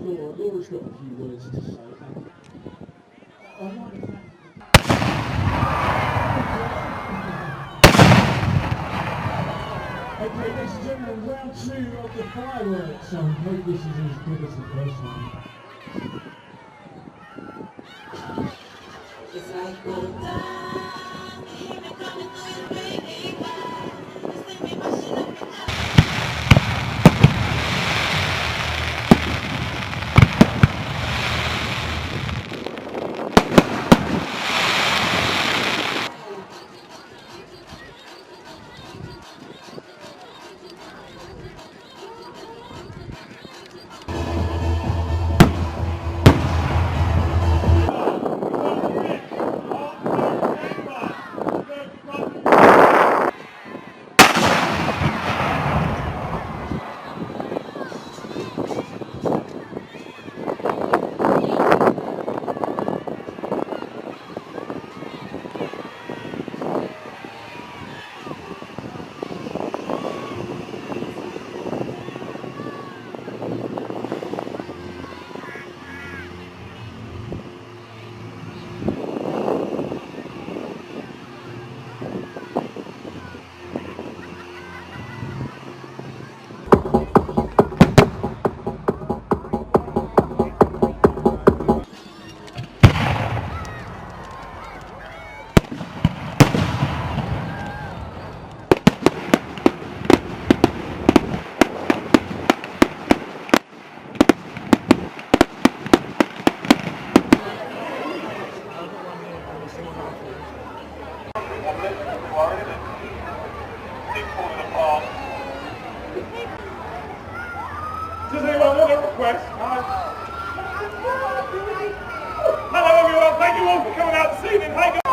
Laura's got a few words to say. I'd like to thank Okay, ladies and gentlemen, round 2 of the fireworks. I hope this is as good as the first one. It's like the dawn, hear me coming through the baby wall. You see me rushing up and down. Does anyone want a request? Hello everyone, thank you all for coming out this evening. Hey,